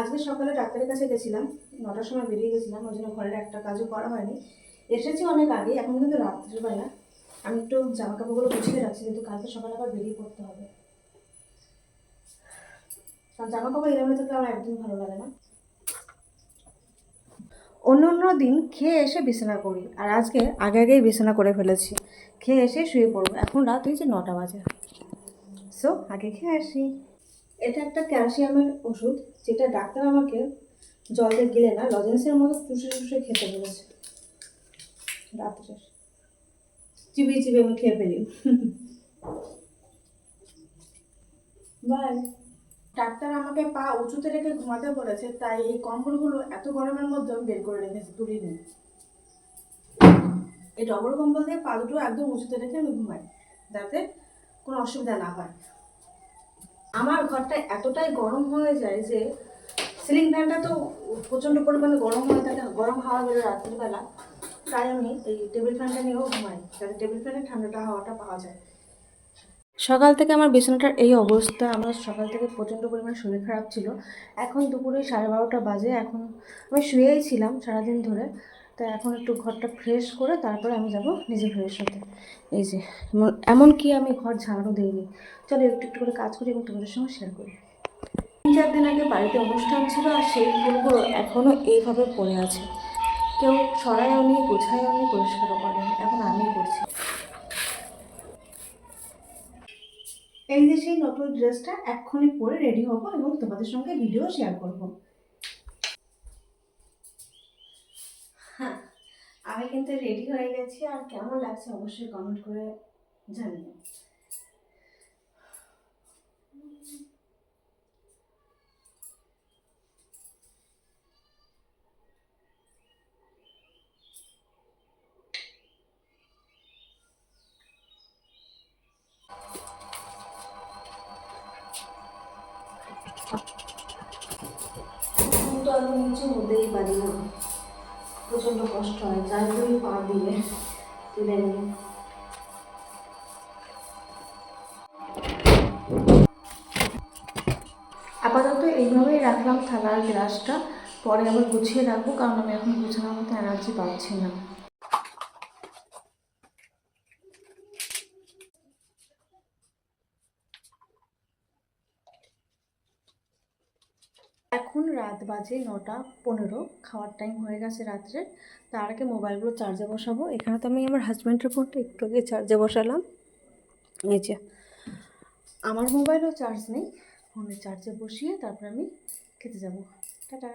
আজকে সকালে ডাক্তারের কাছে গেছিলাম, 9টার সময় বেরিয়ে গেছিলাম, ওই জন্য ঘরের একটা কাজও করা হয়নি। এসেছি অনেক আগে, এখন কিন্তু রাত্রিবেলা। আমি একটু জামা কাপড়গুলো গুছিয়ে রাখছি, কিন্তু কালকে সকালে আবার বেরিয়ে পড়তে হবে। কারণ জামা কাপড় এরমে থেকে আমার একদম ভালো লাগে না। অন্য অন্য দিন খেয়ে এসে বিছানা করি, আর আজকে আগে আগেই বিছানা করে ফেলেছি। খেয়ে এসে শুয়ে পড়বো। এখন রাত হয়েছে 9টা বাজে, সো আগে খেয়ে আসি। এটা একটা ক্যালসিয়ামের ওষুধ, যেটা ডাক্তার আমাকে জল দিয়ে গিলে না, লজেন্সের মতো চুষে চুষে খেতে বলেছে। রাত্রে চিবিয়ে চিবিয়ে আমি খেয়ে ফেলি। বাই। ডাক্তার আমাকে পা উঁচুতে রেখে ঘুমাতে বলেছে, তাই এই কম্বলগুলো এত গরমের মধ্যে আমি বের করে রেখেছি, তুলিনি। এই ডবল কম্বল দিয়ে পা দুটো একদম উঁচুতে রেখে আমি ঘুমাই, যাতে কোনো অসুবিধা না হয়। আমার ঘরটা এতটাই গরম হয়ে যায় যে সিলিং ফ্যানটা তো প্রচণ্ড পরিমাণে গরম হয়ে থাকে, গরম হাওয়া বেরোয় রাত্রিবেলা। তাই আমি এই টেবিল ফ্যানটা নিয়েও ঘুমাই, যাতে টেবিল ফ্যানের ঠান্ডাটা হাওয়াটা পাওয়া যায়। সকাল থেকে আমার বিছানাটার এই অবস্থা। আমার সকাল থেকে প্রচণ্ড পরিমাণে শরীর খারাপ ছিল। এখন দুপুরে 12:30 বাজে। এখন আমি শুয়েই ছিলাম সারাদিন ধরে। তাই এখন একটু ঘরটা ফ্রেশ করে তারপরে আমি যাব নিজে ফ্রেশ হতে। এই যে এমনকি আমি ঘর ঝাড়ু দিইনি। চলো একটু একটু করে কাজ করি এবং তোমাদের সঙ্গে শেয়ার করি। 3-4 দিন আগে বাড়িতে অনুষ্ঠান ছিল, আর সেই ফুলগুলো এখনও এইভাবে পড়ে আছে। কেউ সরায়ও নি, গোছায়ও নি, পরিষ্কারও করেনি। এখন আমিই করছি। এই যে সেই নতুন ড্রেসটা এক্ষুনি পরে রেডি হবো এবং তোমাদের সঙ্গে ভিডিও শেয়ার করব। হ্যাঁ, আমি কিন্তু রেডি হয়ে গেছি, আর কেমন লাগছে অবশ্যই কমেন্ট করে জানিও। তো আমি নিচে মধ্যেই পারি না, প্রচণ্ড কষ্ট হয়, যার জন্য পা দিয়ে তুলে নিই। আপাতত এইভাবেই রাখলাম থালার গ্লাসটা, পরে আবার গুছিয়ে রাখবো, কারণ আমি এখন গুছানোর মতো এনার্জি পাচ্ছি না। এখন রাত বাজে 9:15, খাওয়ার টাইম হয়ে গেছে রাত্রে। তার আগে মোবাইলগুলো চার্জে বসাবো। এখানে তো আমি আমার হাজব্যান্ডের ফোনটা একটু আগে চার্জে বসালাম। এই যে আমার মোবাইলও চার্জ নেই, ফোনে চার্জে বসিয়ে তারপর আমি খেতে যাব। টাটা।